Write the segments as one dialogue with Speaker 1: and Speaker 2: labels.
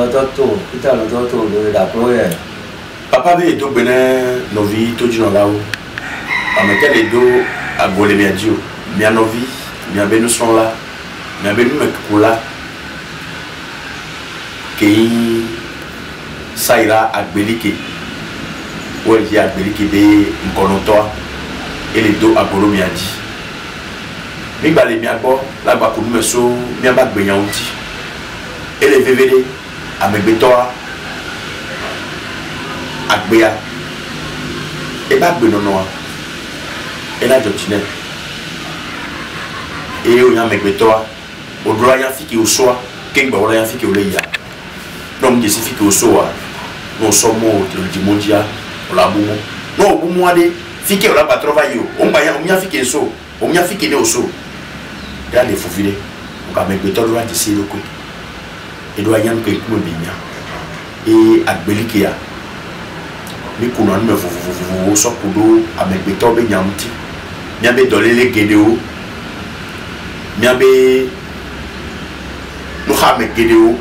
Speaker 1: toto, kita lo toto do da proye.
Speaker 2: Papa be do bene novi to jino lawo. Ameke le do agole mi adio. Mi novi, mi abenu son la. Mi abenu mekula. Kei saira agbelike. Ou il y a agbelike be nkonotoa. Et les do agolo mi adi. Mi bale mi agbo, la gba ko mi so mi aba gbeyan outi. Et les VVD amebetoa agbea e ba gbe nono e la jotine e o yan megbetoa o dro yan fiki o soa ke ngba o yan fiki o le ya no mi si fiki o soa no so mo di mondia o la bumu no bumu ade fiki o la patro va yo o ngba yan o mi fiki so o mi fiki ne o so ya le fufile o ka megbetoa lo ati si loko e do yan ko ikumo binya e agbelike ya mi kuna no fufufufu so kudo amegbeto be nyamti mi abe dolele gedeo mi abe no ha me gedeo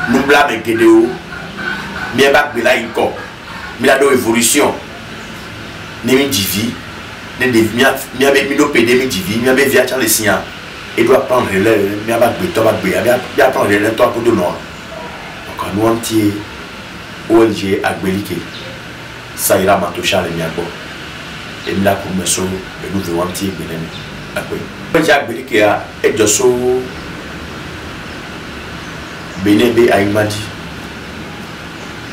Speaker 2: no bla me gedeo mi aba gbela inko mi la do évolution ne mi divi ne de mi abe mi no pede mi divi mi abe via cha le sia et doit prendre le mi aba gbeto ba gbe ya prendre le to akodo no donc nous entier OLG agbelike saira matosha le miabo et mila pour meso et nous devons tirer benene akwe OLG agbelike a ejoso benebe aimadi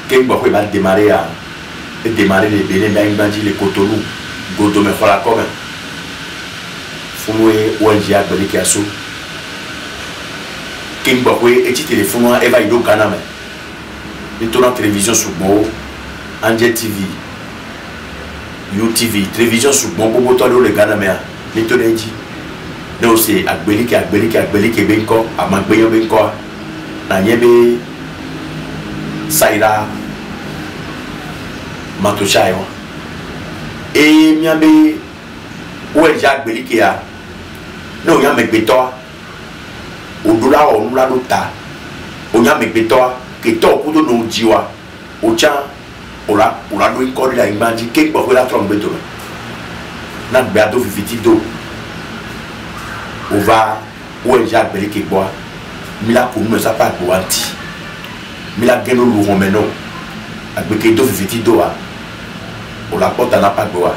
Speaker 2: kengbo ko ba démarrer à démarrer les benebe aimadi les Cotonou godo me fala comme fumwe OLG agbelike aso kengbo ko e ti téléphone e va ido kana me la télévision sur bon, Angel TV, UTV, télévision sur bon, beaucoup de les Ghana mais les tonneji. Non c'est agbelike benko, amagbeyo benko, na nyebe saira matosha yo. Et miabe OLG agbelike ya. Non ya megbeto. Odula onula lota. Onya megbeto. Que toi pour nous jiwa au tcha ora do incorde la imagi que pour la trombe de na beado viviti do on va OLG agbelike boa mila ko nous ça pas boanti mila geno lu romeno agbeke do viviti do a on la porte na pas boa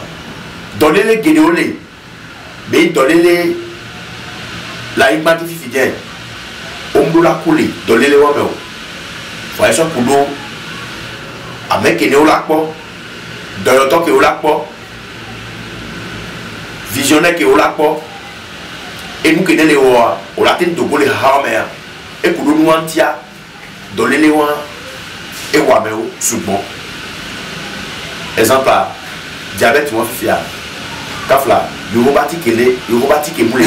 Speaker 2: donner les généolé mais donner les la imagi fidèle on la couler donner les wameo faut eso kudo ameke ne olakpo doyoto ke olakpo visionnaire ke olakpo e nu ke ne le wa olatin dogo le hamea e kudo nu antia dolele wa e wa me o sugbon exemple diabète mo fia kafla yorobati ke mule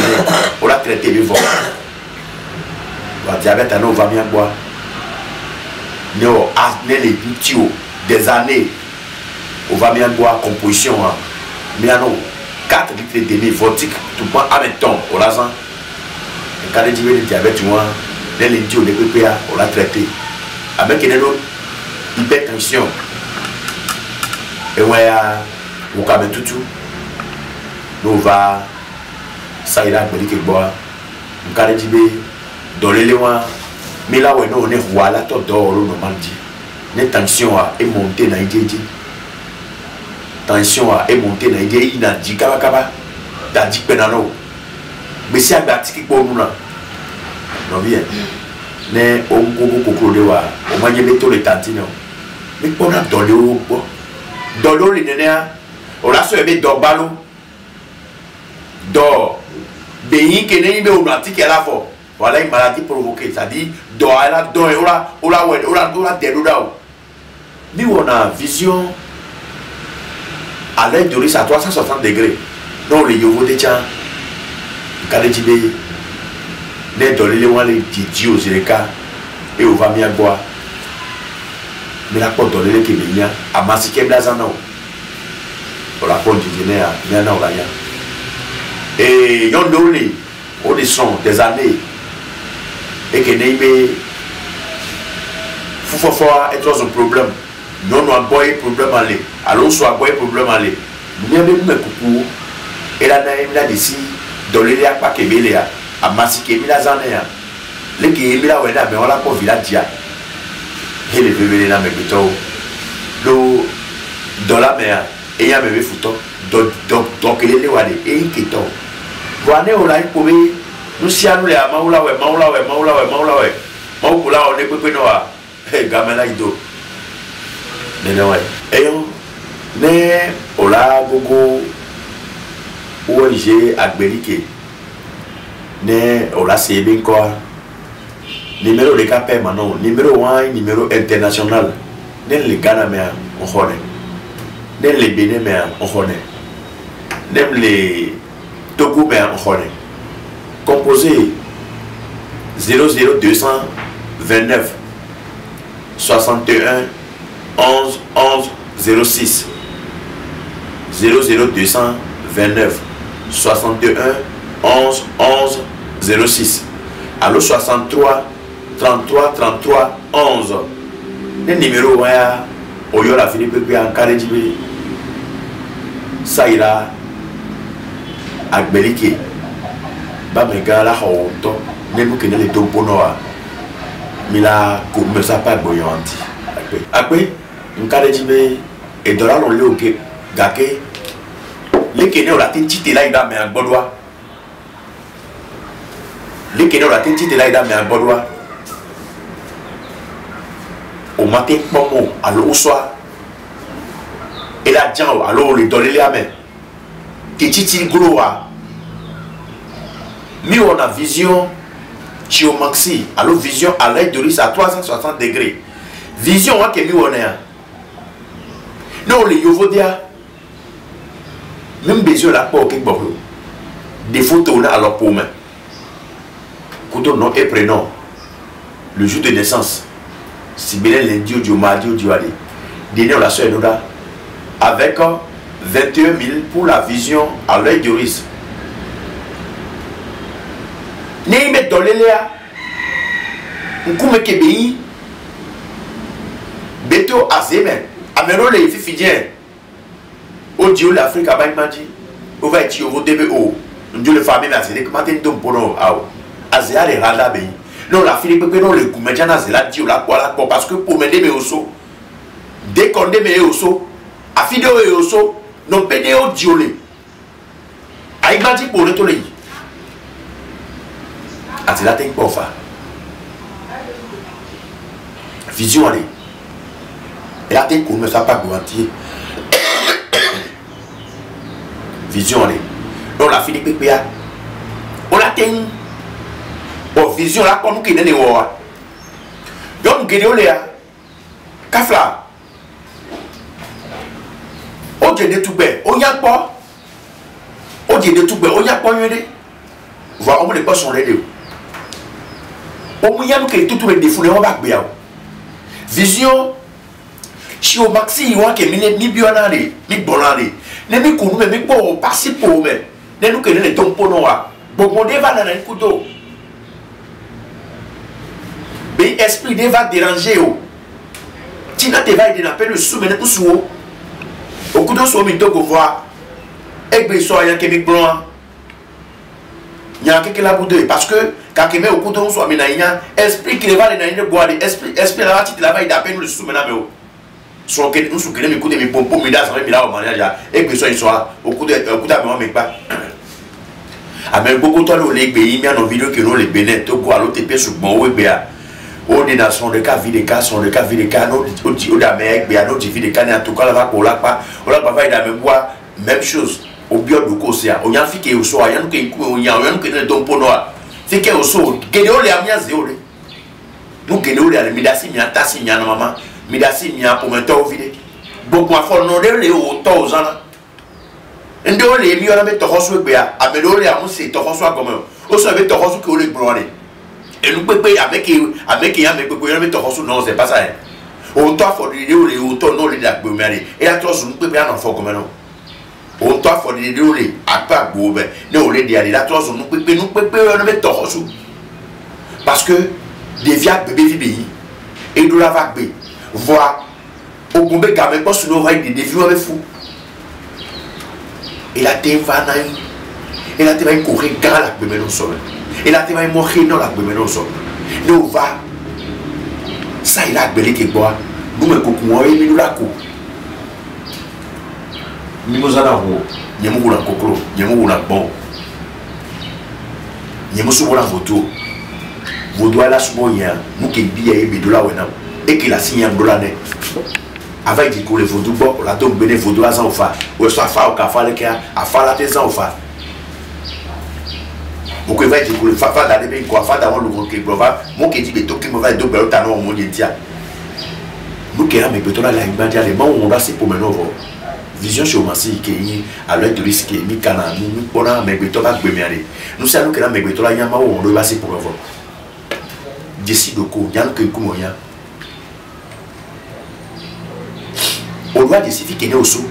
Speaker 2: o la traiter le vent wa diabète ana o va bien boire non, les outils des années, on va bien boire composition. Mais non, 4 litres et demi, vodka, tout le monde en même temps, on l'a sent. Quand les diabète, les litios, les PPA, on l'a traité. Avec une hypertension. Et ouais, on va mettre tout. Nous, on va, ça ira, on va boire. Quand les diabète, dans les lois. Mais là où on est voilà tout dehors normal dit. La tension a monté na idée. Tension a monté na idée ina dit kaba da dit penano. Mais si agati ki ko nuna. Non bien. Ne on go de wa. O ma yebe to le tantino. Mais on a dolé o bo. Dolo le nena. O la so ebe do balo. Do. Beyin ke ne ibe o natiki ala fo. Voilà une maladie provoquée, c'est-à-dire nous on a vision à l'aide de risque à 360 degrés. Donc les yovo de tchan, quand les tibés, les dolés les didios et et on va bien boire. Mais la porte dolé qui vient à massiquer blazano. On la porte du dîner à Yana ou Raya. Et yon dolé, on est son des années. et que n'est pas être un problème non on a boy problème aller alors soit boy problème aller nous même coucou et la naïm d'ici dans les liens pas que belé à massiquer la zanea les qui est là mais on l'a pas village et les bébés là mais plutôt le dans la mer et il y a même photo donc il est là et qui to voilà on l'a pour nous si nous les maoula ouais maoula on est peu noir gamela ido nene ouais et on né ola gogo ONG Agbelike né ola c'est bien quoi numéro de cas permanent numéro 1 numéro international né les Ghana mais on connaît né les Bénin mais on connaît même les Togo mais on connaît composé 00229 61 11 11 06 00229 61 11 11 06 allo 63 33 33 11 le numéro ya oyo la fini pepe en carré jibe ça ira Agbelike ba mega la hoto ne mu kene le dompo noa mila ko me sa pa boyanti akpe nkare jibe e dola lo le oke gake le kene o la tin tite la ida me agbodwa le kene o la tin tite la ida me agbodwa o matin pomo alo soir et la djan alo le dole le amen titi gloa mi on a vision Chiomaxi alors vision à l'aide de risque à 360 degrés vision à que mi on est non les yovodia même besoin la pour quelque chose des photos là alors pour moi couteau nom et prénom le jour de naissance si bien lundi ou du mardi ou du allé dernier la soeur Noda avec 21 000 pour la vision à l'œil du risque. Né met dans les léa, n'koume kebei, beto azeme, amero le fifidien, au dieu l'Afrique à Baïmadi, au va être au DBO, n'dieu le famille mais c'est comment t'es donc bono ao, azéa les rada bei, non la fille peut non le koumédiana zéla dieu la quoi parce que pour m'aider mes osso, dès qu'on aime mes osso, a fidéo et osso, non pédé au diolé, aïmadi pour le tollé. Ati la ten pofa vision allez et la ten qu'on ne sa pas garantie vision allez on la fini pépé on la ten oh vision là comme qui n'est pas donc généoléa kafla o de tout bé on y a pas o de tout bé on y a pas yéné voir on ne pas son les deux. Au moyen que tout le défaut de l'homme vision si au maxi il que mi bionale mi bonale ne mi kunu mi po passer pour me ne nous que ne tombe pour nous bon on va dans un couteau mais esprit va déranger tu n'as pas été appelé le soumettre pour sous au couteau sur mi to voir et bien soit il y a que mi blanc il y a quelque la boude parce que quand il met au couteau soit minaïna esprit qui va les naïna boire esprit là tu travailles d'appel le sous maintenant soit que nous sous que me coûte mes pompons me das me là au mariage et puis soit au couteau mais pas ah mais beaucoup toi les pays mais en vidéo que nous les bénin to go à l'autre pays sur bon oui bien au des nations de cas vie de cas sont de cas vie de cas non au d'Amérique bien non vie de cas en tout cas là va pour là pas on va pas dans même bois même chose au bio de Kosia on y a fait que au soir y a nous que donc pour noir fait que au soir généo les amia zéolé nous généo les midasi mi atasi mi na maman midasi mi pour mettre au vide beaucoup à fond non les au temps aux ans ndo les mi on a mettre toxo bia amelo les amu c'est toxo comme au soir avec toxo que les blancs et nous peut avec y a mais peut mettre toxo non c'est pas ça au temps faut les au temps non les la et à toi nous peut bien en fort comme non on doit faire des déroulés à pas gobe ne on les dit à la trois nous peut on met toxo parce que des viacs bébé vibéi et de la vague voir au bombé gamin pas sur l'oreille des défis avec fou et la terre va naï et la terre va courir grand la bébé non sol et la terre va mourir dans la bébé non sol nous va ça il a belé qui boit nous me coco et nous la coupe nous allons voir nous la coco nous la bon nous sommes la photo vous doit la soumoyer nous qui billet et bidola et qui la signe un dollar net avec du coup les photos bon la tombe béné photo à sans fa ou soit fa au café le cas à fa la tête sans fa vous que va du coup le fa d'aller bien quoi fa d'avoir le vote qui brava moi qui dit que tout qui me va deux belles talons au monde dia nous qui a mes béton là immédiatement les mains on va c'est pour maintenant vision chez Omansi qui est à l'œil de risque mi kana nous pona mes béton va gbemer nous c'est nous qui a mes béton là yama on doit passer pour maintenant décide ko yan que ko moya on doit décider qu'il est au sous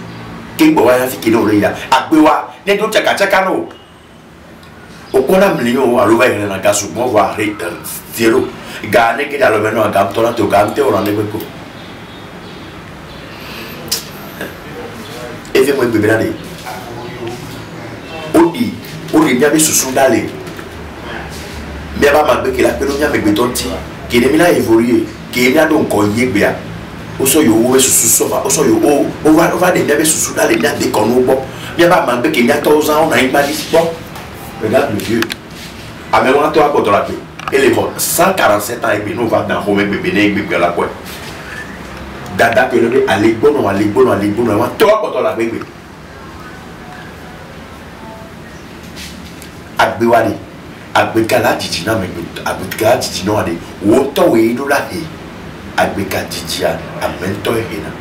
Speaker 2: qu'il boit la fille qui est au lit à quoi ne doute chaka no au kona million à l'ouvert dans la gasse moi voir zéro gagner que dans le maintenant à gamme toi tu gamme tu on en est beaucoup et fait moi bébé là on dit bien sous d'aller mais pas mal que la péronia avec béton qui est mis là évoluer qui est donc cogné bien oso yo wo susu sofa oso yo o va de nebe susu dans les dates de kono bo bien pas mal que il y a 3 ans on a imagé bon regarde le vieux à même on toi pour la paix et les 147 ans et puis nous va dans home bébé bébé la quoi dada que le aller bon toi pour la paix agbewali agbekala didina me agbekala didino ade wo to we do la he agbeka didia amento hena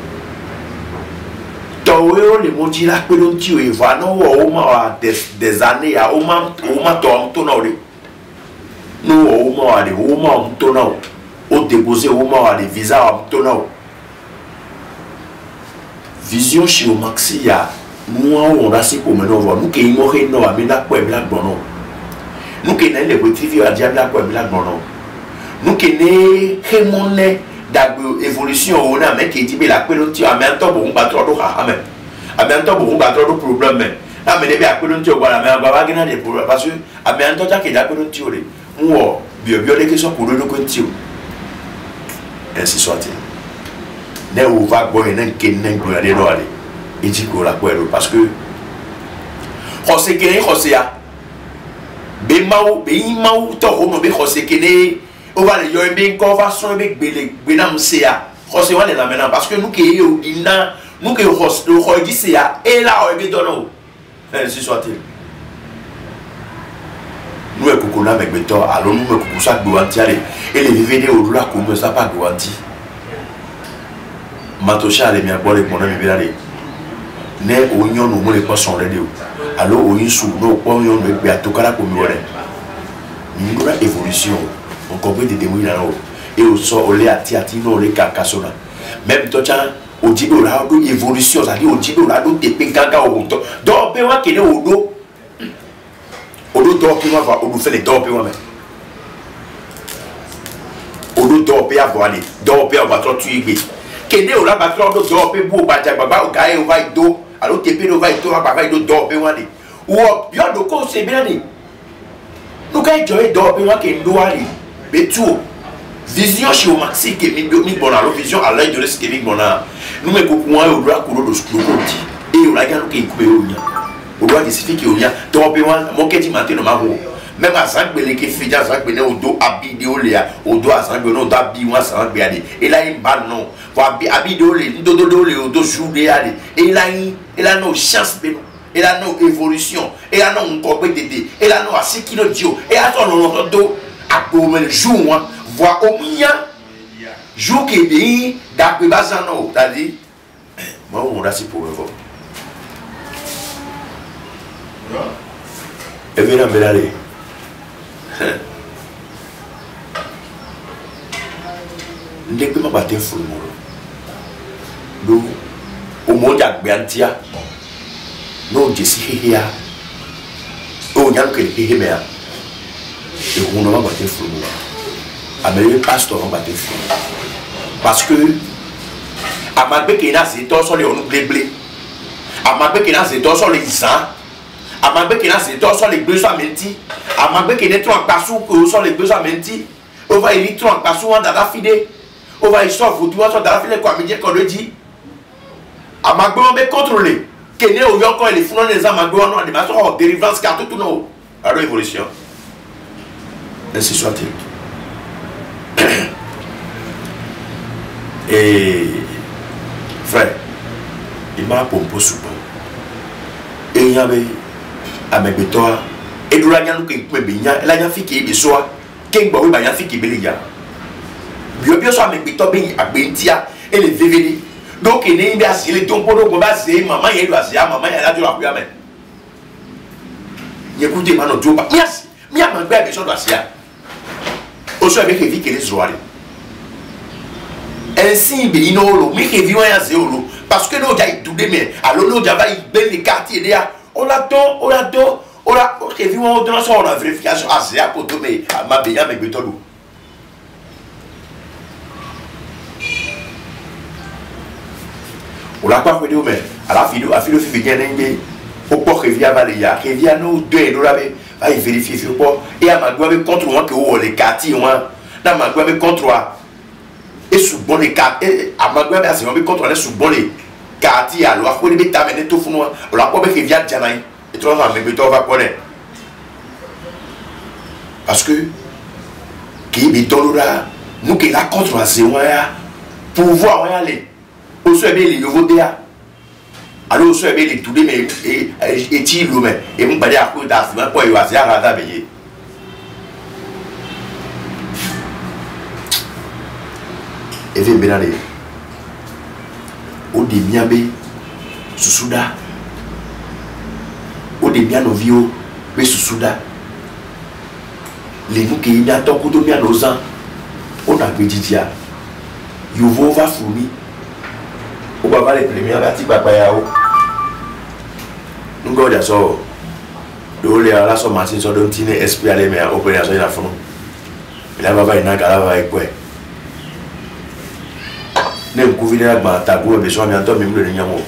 Speaker 2: to we o le moji la pe lo ti o eva no wo ma des années ya o ma to na ore no o ma ade o ma to na o déposer o ma ade visa to na vision chez o maxi ya nous on a si pour maintenant voir nous qui mo he no amena po e black bono nous qui n'avons les petits vieux à diable quoi black bono nous qui ne hémoné d'évolution on a mec qui dit mais la pelotille en même temps bon battre do ha même en même temps bon battre do problème mais là mais bien pelotille voilà mais on va gagner des problèmes parce que en même temps qu'il y a pelotille moi bio les questions pour le continue ainsi soit-il ne ou va boire n'en qui n'en pour aller dans aller et dit qu'on la quoi parce que José Kene José a Bemao to hono be José Kene on va le yoy bien convention avec benam sea José on est là maintenant parce que nous qui yo dina nous que José le José dit sea et là on est dono ainsi soit-il nous est kokona avec beto alors nous me kokou ça gwanti aller et les vidéos au là comme ça pas gwanti Matosha les mien boire mon ami bien ne oignon no mo le poisson radio alors oyin sou no oignon no be atokara ko mi wore ni ngora évolution on comprend des témoins là et au sort olé ati no le kakasona même to cha o dibo la do évolution ça dit o dibo la do tepe kaka o to do pe wa kene odo do pe wa va o fait les do pe wa mais odo do pe avoir les do pe va trop tuer kene o la ba trop do pe bu ba ja baba o gae o va do alors tepe no va do ba va do pe wa ni o yo do ko se bien ni nous quand tu do pe wa ke ndo ali betu vision chez o maxi ke mi bon alors vision à l'œil de risque ke mi bon nous me ko moi o droit ko do skoti et o la ga no ke ku be o nya o droit spécifique o nya do pe wa mo ke ti matin no ma ho même à 5 belé ke fija 5 belé o do abide o le o do à 5 belé o da bi wa 5 belé et là il ba non pour abide o le do le o do jouer aller et là no chance be et là no évolution et là non encore dédé et là non à 6 kg dio et à ton non do à pour le jour voir au mien jour qui dit d'après bazano c'est-à-dire moi on a si pour me voir et bien aller ndé que ma batte fou mo do o mo ja gbe antia no jesi hihia o nyam ke hihia me a e hu no ma batte fou mo Amélie pasteur en battu. Parce que Amagbe qui est là, c'est toi sur les blé. Amagbe qui est là, c'est toi sur les sang. Amagbe qui est là, c'est toi sur les besoins menti. Amagbe qui est trop en passou que sur les besoins menti. On va y trop en passou dans la fide. On va y sortir vous dans la fide quoi me dire qu'on le dit. Amagbe on va contrôler. Kene au yon quand il est fou dans les Amagbe on a des maçons délivrance car tout non. La révolution. Ainsi soit-il. Et frère, il m'a proposé souvent. Et il y avait à mes bétois. Et nous l'avons dit que nous avons fait qu'il y ait des soins. Qu'il y ait fait qu'il y ait des soins. Bien sûr, à mes bétois, et les VVD. Donc, il y a des assis, les tombes, maman, il y a des assis, maman, il y a des assis. Écoutez, maintenant, Dieu, merci. Mais il y a des besoin d'assis. Aussi, avec les vies qui les ont. Ainsi, il y a des gens qui ont parce que nous avons tout demain. Alors, nous avons les quartiers. On a tout, on a tout. On a vu on a vérification à Zéa pour tout, mais ma bien avec Betolo. On l'a pas fait, mais à la vidéo, à la vidéo, au port que via Valéa, que via nous deux, nous l'avons vérifié sur le port. Et à ma gueule contre moi que les quartiers, moi, dans ma gueule contre moi. Et sous bon les quartiers, à ma gueule, c'est moi contre les sous bon les quartiers, alors, on les mettre tout fou, on l'a pas fait via Djanaï. Et toi, on va connaître. Parce que, qui est là, nous qui la contre c'est moi, pour voir aller. Au soit bien les nouveaux déa. Alors, au soit bien les tout les mais et tilo mais et mon père a couru d'assurance pour y aller à la veille. Et bien benalé. Au début, sous souda. Au début, nos vieux, mais sous souda. Les nous qui y a tant que de nos ans, on a petit dia. Youvo va fourni. On va voir les premiers parties papa yao. Nous go ça. Le la so machine so don tine esprit aller mais opération la fond. Il va va ina kala va quoi. Ne couvrir la ba ta go besoin mais entend même le nyamo.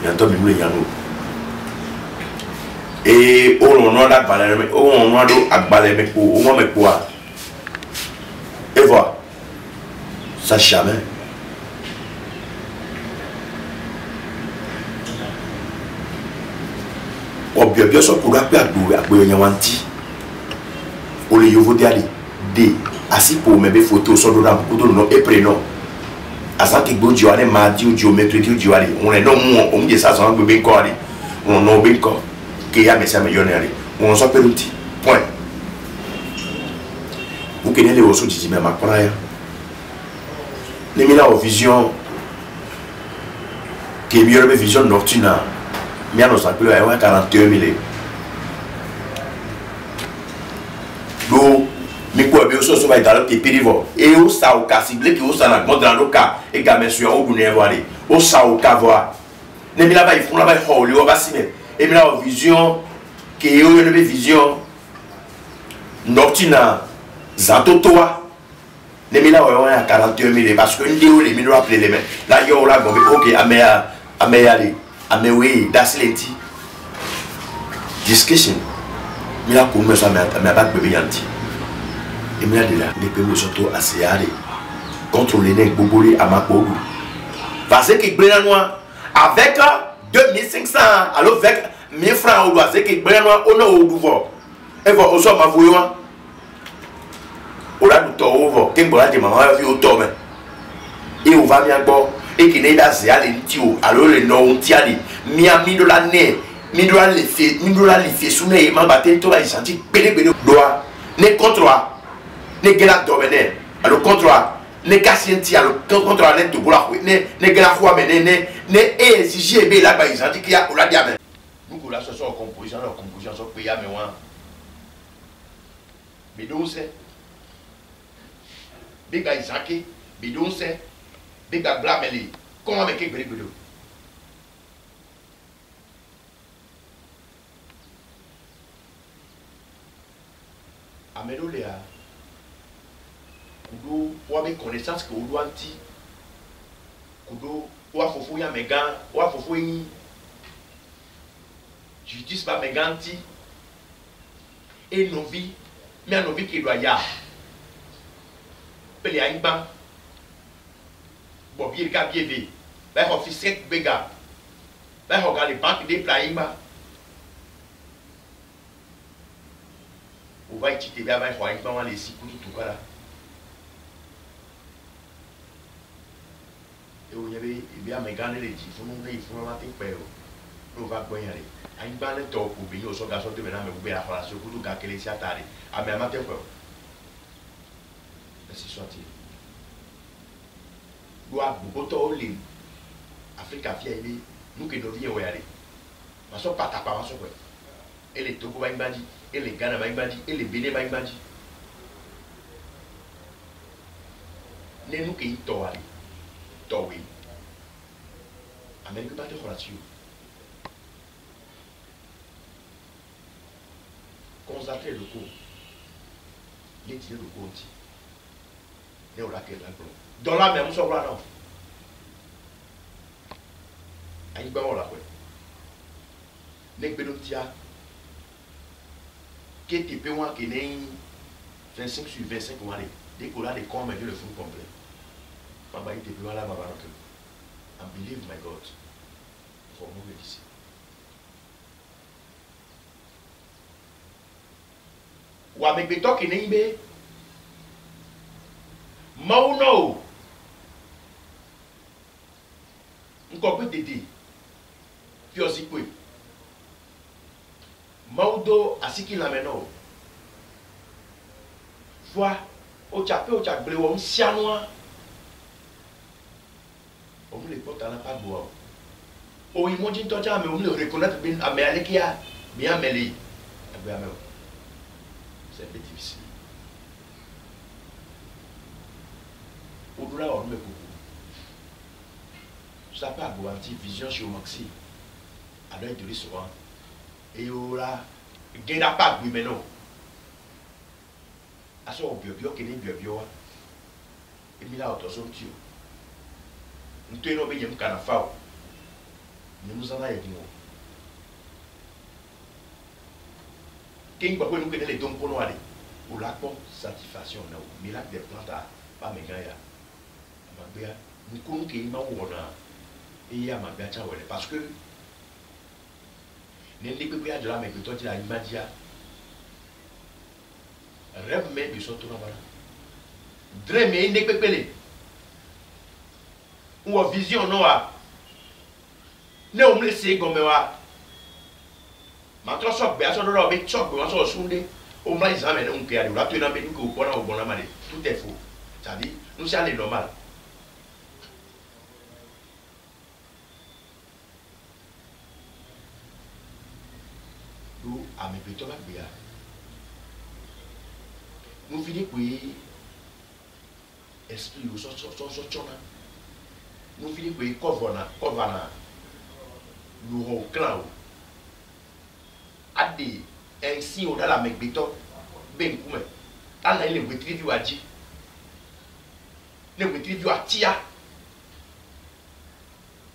Speaker 2: Il entend même le nyamo. Et on a la balade, on a la balade pour on met quoi. Et voilà. Ça jamais. On bien sûr pour la perdre à Nyawanti. On les voter aller des assis pour mes photos sur le nom et prénom. À ça qui bouge aller mardi ou mercredi ou aller. On est non on me dit ça sans bien corps. On non bien corps. Qui a mes améliorés. On s'appelle l'outil. Point. Vous connaissez les ressources du même après. Les mis là aux visions qui est mieux vision nocturne. Mais on s'appelle 41 000. Donc, mais quoi, bien sûr, ça va être dans le périvo. Et au ça au cas ciblé qui au ça dans le cas et gamin sur au bout de voir au ça au cas voir. Les mis là-bas ils font là-bas il va s'y mettre. Et bien la vision qui est une vision nocturne Zatotoa les mille à 41 000 parce que nous les mille appelés les mains là il y a là ok amé oui d'aslenti discussion mais là comme ça mais pas bébé yanti et mais là les pays surtout assez allés contrôler les boboli à ma pogo parce que brûle noir avec 2500 alors avec 1000 francs au doigt c'est que brûle noir on a au douveau et va au soir ma voyant on a tout over qu'un bon de maman a vu au tome et on va bien bon et qui n'est pas allé tio alors le nom tiali miami de l'année midora les fait sous les mains battre toi il sentit pédé doigt ne contre ne gela dominer alors contre ne cassienti alors contre ne tout pour ne gela foi mais ne exiger be là bas il sentit qu'il y a on l'a dit amen nous la ce sont composition sont payés mais moi mais donc c'est big guy Zaki, bidonce, big guy blameli. Comment avec quelque chose? amelo le a kudo wa be connaissance que odo anti kudo wa fofo ya megan wa fofo yin justice ba meganti et novi mais novi qui doit ya pele a ngba bo bi ka bi eve ba officer bega ba ho ga les banques des plaimba o vai te ter vai ho ngba wa les sikutu tukara e o yebe bi a megane le ji funu ne funu ma te pe o no va gboyan le a ngba le to ko bi o so ga so te be na me gbe la fara so kutu ga kele si atare a me amate pe o si soit-il doit boto le Afrique fia ile nous que nous vient aller ma so pata pa ma so ko et les Togo ba ngbaji et les Ghana ba ngbaji et les Bénin ba ngbaji ne nous que to ali to we Amérique ba te relation consacrer le cours les tirer le cours ne ola ke la ko dans la même so non ayi gba wala ko ne gbe no tia ke te pe wa ke ne 25 sur 25 ko wale dès qu'on a des corps mais le fond complet pas ba te pe wala baba no and believe my God for move this wa me gbe to ke ne ibe Mauno encore peut t'aider Fiosikwe Maudo asiki la meno Vois au chapé on sianois on me les porte à la pas bois o imagine toi mais on le reconnaître bien à Melekia bien mêlé c'est un peu difficile au-delà on me beaucoup ça pas avoir vision chez Maxi à l'œil de l'histoire et là il n'y a pas de mais non à ce bio qui n'est bio et mis là autour tio nous tenons bien un canafao nous en avons dit qui va nous connaître les dons pour nous aller pour la satisfaction non miracle des plantes pas mes gars nous connaissons qu'il m'a et il y a ma bien parce que les débris de la mais que toi tu as imaginé rêve mais du sorte là voilà dream et n'est pas ou vision non ne on me laisser comme moi ma trop choc bien sur le lobby choc bien sur sunday au moins ils amènent un cœur là tu n'as pas dit que au bon amade tout est faux ça dit nous c'est aller normal à mes petits bacs nous finissons pour esprit nous nous finissons pour covana nous au clan à des ainsi on a la mec béton ben comme à la il retrieve à dit le retrieve à tia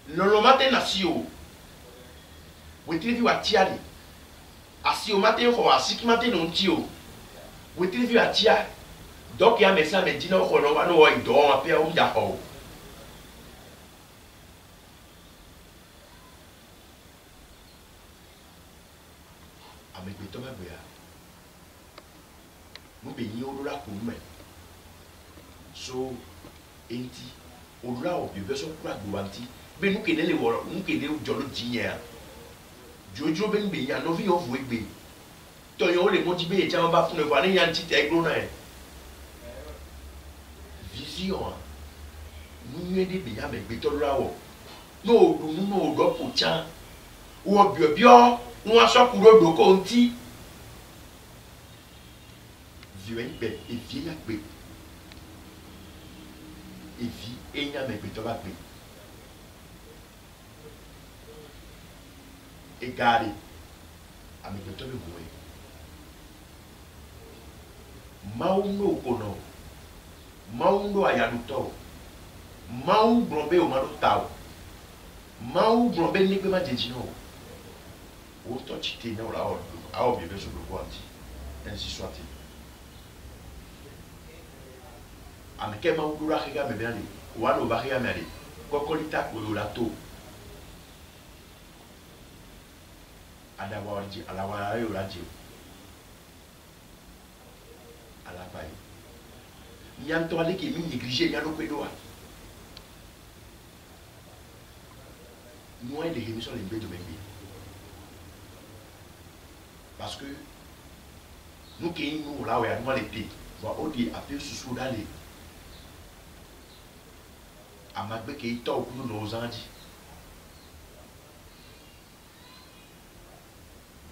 Speaker 2: le matin nasio retrieve à tia asi o matin ko asi ki matin no ntio we tiri fi atia donc ya mesa me dina ko no no wa do ma pe o ja ho ame pe to ma gbe ya mo be yin o la ko me so enti o la o bi be so kura gbo anti be nu kele le wo nu kele o jolo jinya jojo ben be ya no vi o fu egbe to yo le motiver e jama ba fun e wa ni yan ti te glo na e vision nu ye de be ya me gbe to lawo no du no do po chan wo bio nu aso kuro do ko nti viwe be e vie ya gbe e vi e nya me gbe to ba gbe e gari ame gbe to be go e Mauno kono. Maundo ayaduto. Mau brombe o marotao. Mau brombe ni pe ma dejino. O to chite na ora a obie sur le quanti. Ainsi soit-il. Ameke ma udura higa me biali. Wano bahia me ali. Kokolita ko lato. Adawa orji alawa ayo raji. Alapai. Nyanto ale ki mi négliger nyalo kwedoa. Nous de rémission les mbé de mbé. Parce que nous qui nous là où il y a nous l'été, va au dit à faire sous d'aller. À magbe qui est au coup nos anges.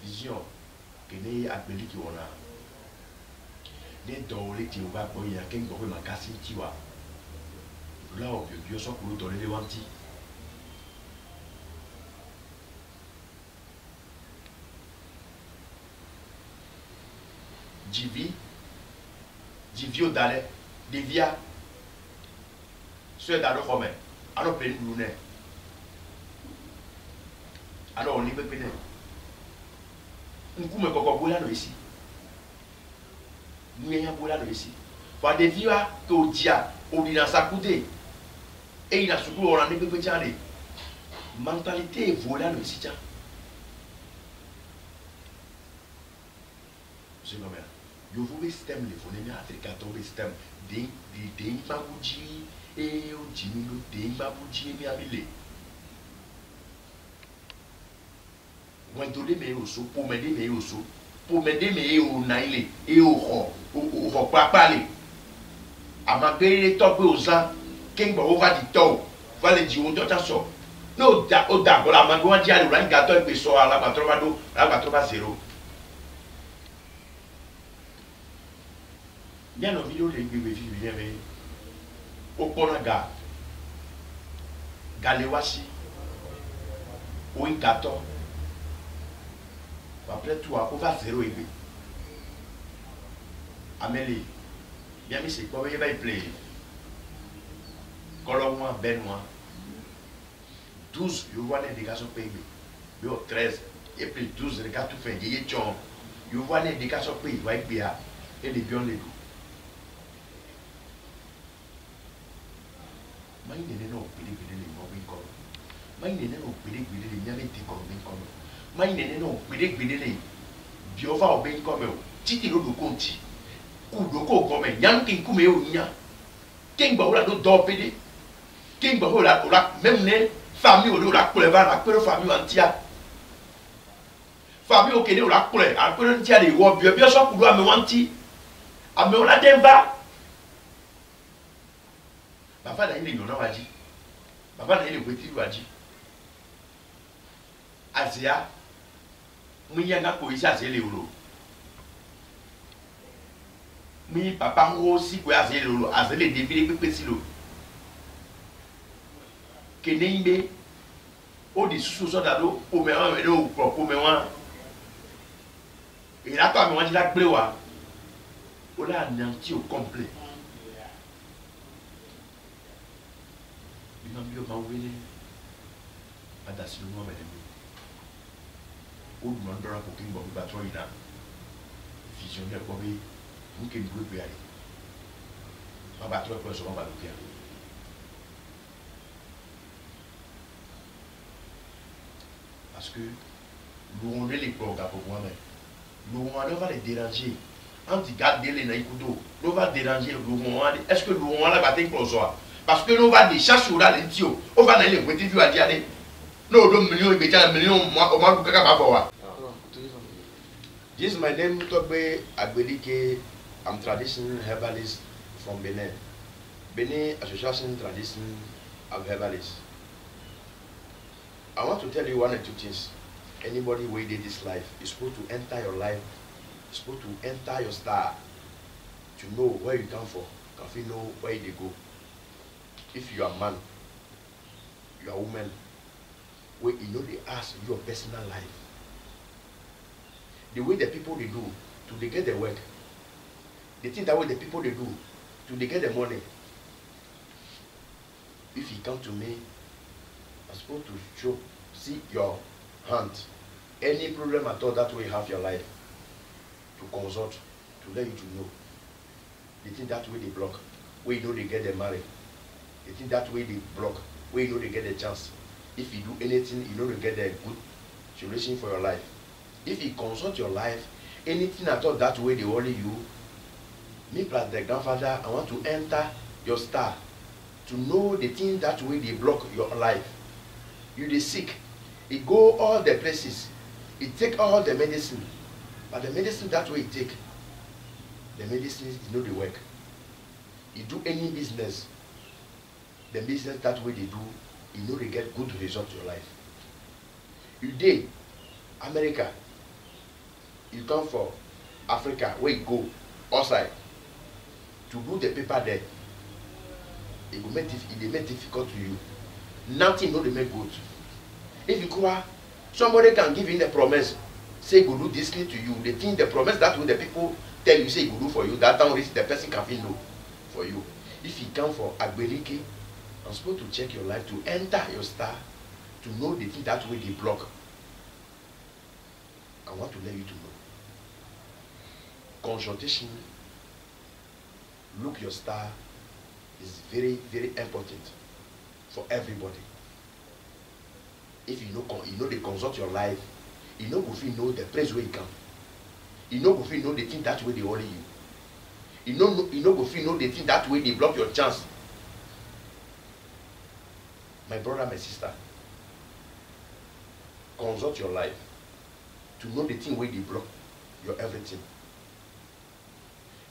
Speaker 2: Vision que n'est à belli qui on a. Les dorés qui va boire y a quelqu'un qui m'a cassé tu vois. Là où Dieu soit pour donner les wanti. Jivi au dalé, devia, soit dans le romain, alors peine lunaire. Alors on y peut peine. Nous couvrons encore boula ici. Nous y a boula ici. Pour des vieux que au dia, au dit dans sa coudée. Et il a surtout on en est peu petit aller. Mentalité volée ici tiens. C'est comme ça. Je vous système les phonèmes africains le système des babouji et au dimino des babouji et miamile. Wendole me oso pour m'aider me oso pour m'aider me au naile et au papale. À ma paye top aux gens qui vont va du temps va les dire au so. No da o da la mango dia le ran gato e so ala patrovado la patrova zéro. Bien nos vidéos les bien mais au Ponaga Galewasi ou Inkato après tout on va zéro et Amélie bien mais c'est quoi il va y play Colombo Benoît 12 je vois l'indication PIB 13 et puis 12 regarde tout fait je vois l'indication PIB va être bien et les biens les mais il n'est pas opéré les mots comme mais il n'est pas opéré les miens comme mais il n'est pas opéré les biova au bien comme titi le conti ou doko comme yan kin kume o nya kin ba ola do do pede kin ba ola même ne famille o la kule va la kule famille antia famille o kene o la kule a kule antia de wo bio so kudu ame wanti ame ola demba. Papa n'a il a dit. Papa n'a il a dit. Asia, Mouya police à ses léolos. Mi papa aussi pour à ses léolos, à ses les défilés plus précis. Kenembe, au dessous d'ado, au mémoire, au mémoire. Et là, toi, moi, je l'ai bleu. On l'a anéanti au complet. Il m'a envoyé à Dassi le moment où nous avons pour qu'il y ait un visionnaire comme nous qui nous pouvons aller. On va trouver personne, on va le faire. Parce que nous on est les programmes pour moi-même. Nous on va les déranger. On dit garder les naïkoudo. Nous va déranger le est-ce que nous on va battre pour soi? Parce que nous va des chasses sur la lentio, on va aller les petits vieux à dire no 2 millions et déjà 1 million moi au moins kaka. This is my name Tobe Agbelike. I'm traditional herbalist from Benin. Benin Association Tradition of Herbalists. I want to tell you one or two things. Anybody who did this life is supposed to enter your life, is supposed to enter your star to know where you come from, can you know where they go. If you are man, you are woman, where you know they ask your personal life. The way the people they do to they get their work, The thing that way the people they do to they get the money. If you come to me, I'm supposed to show, see your hand. Any problem at all that way you have your life, to consult, to let you to know. The thing that way they block, where you know they get them married. The thing that way they block, where you know they get the chance. If you do anything, you know they get the good solution for your life. If you consult your life, anything at all that way they worry you, me plus the grandfather, I want to enter your star to know the thing that way they block your life. You dey sick, it go all the places, it take all the medicine, but the medicine that way it take, the medicine is not the work. You do any business, the business that way they do, you know they get good result in your life. You dey America, you come for Africa, where you go outside to do the paper there, it will make it difficult to you. Nothing no they make good. If you go, somebody can give you the promise, say go do this thing to you. The thing, the promise that way the people tell you say go do for you, that time the person can feel no for you. If you come for Agbelike, I'm supposed to check your life to enter your star, to know the thing that way they block. I want to let you to know. Consultation, look your star, is very, very important for everybody. If you know they consult your life, you know if you know the place where you come. You know if you know the thing that way they worry you. You know if you know the thing that way they block your chance. My brother, my sister, consult your life to know the thing where they block your everything.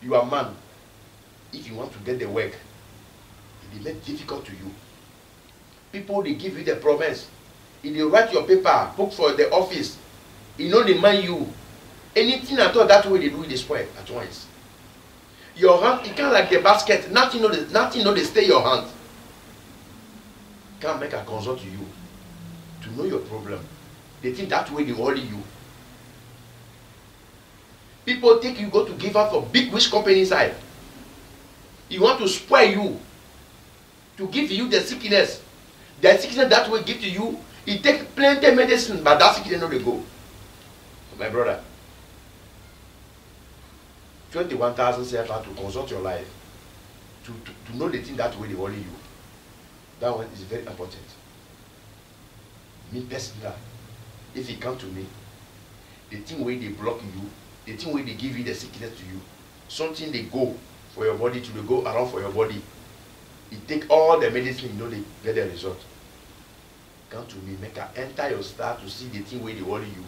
Speaker 2: You are man. If you want to get the work, it will make difficult to you. People they give you the promise. If they write your paper, book for the office, you know they mind you. Anything at all that way they do it, they spoil at once. Your hand, it can't like the basket, nothing know they stay your hand. Can't make a consult to you to know your problem. They think that way they worry you. People think you go to give out for big wish company side. You want to spoil you, to give you the sickness. The sickness that will give to you, it takes plenty of medicine, but that sickness no they go. My brother, 21,000 CFA to consult your life, to know the thing that way they worry you. That one is very important. Me personally, if you come to me, the thing where they block you, the thing where they give you the sickness to you, something they go for your body, to go around for your body, it take all the medicine, you know they get the result. Come to me, make her enter your star to see the thing where they worry you,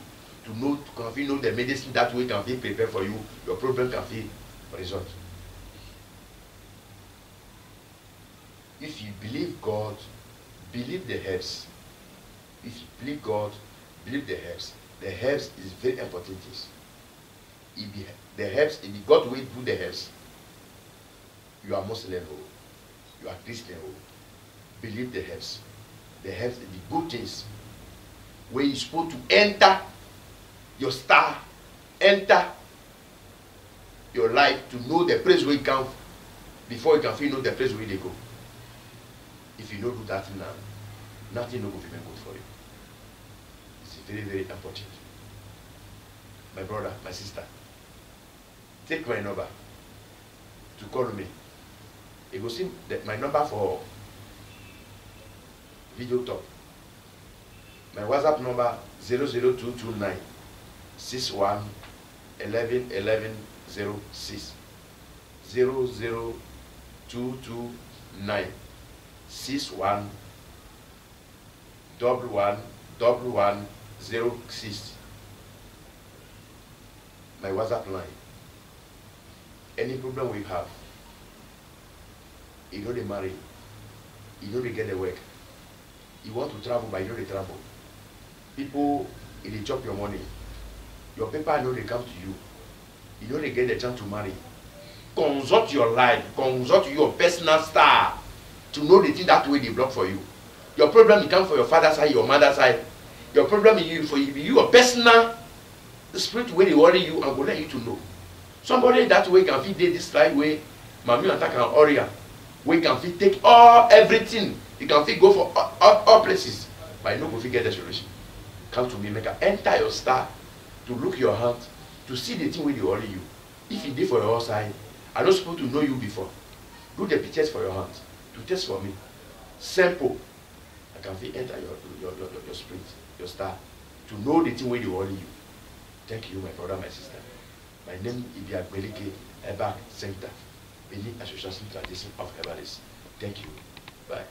Speaker 2: to know, to know the medicine that way can be prepared for you, your problem can be result. If you believe God, believe the herbs. If you believe God, believe the herbs. The herbs is very important. The herbs, if God will do the herbs, you are Muslim, you are Christian, believe the herbs. The herbs, the good things, where you're supposed to enter your star, enter your life to know the place where you come before you can feel know the place where they go. If you don't do that now, nothing will be good for you. It's very, very important. My brother, my sister, take my number to call me. You will see that my number for video talk. My WhatsApp number 00229 61 11 11 06 00229 61 11 11 06. My WhatsApp line. Any problem we have, you know they marry, you know they get the work. You want to travel, but you know they travel. People, they chop your money. Your paper know they come to you. You know they get the chance to marry. Consult your life, consult your personal star to know the thing that way they block for you. Your problem will come for your father's side, your mother's side. Your problem is you for you, your personal spirit where they worry you and will let you to know.
Speaker 3: Somebody that way can fit this right way, Mami attack an area. We can fit take everything. You can fit go for all places. But you no go fit get the solution. Come to me, make a enter your star to look your hand, to see the thing where they worry you. If you did for your side, I'm not supposed to know you before. Do the pictures for your hand, to test for me. Simple. I can fit enter your sprint, your star, to know the thing where they worry you. Thank you, my brother, my sister. My name is Ibiagbelike Eba Center, Benin Association Tradition of Ebaris. Thank you. Bye.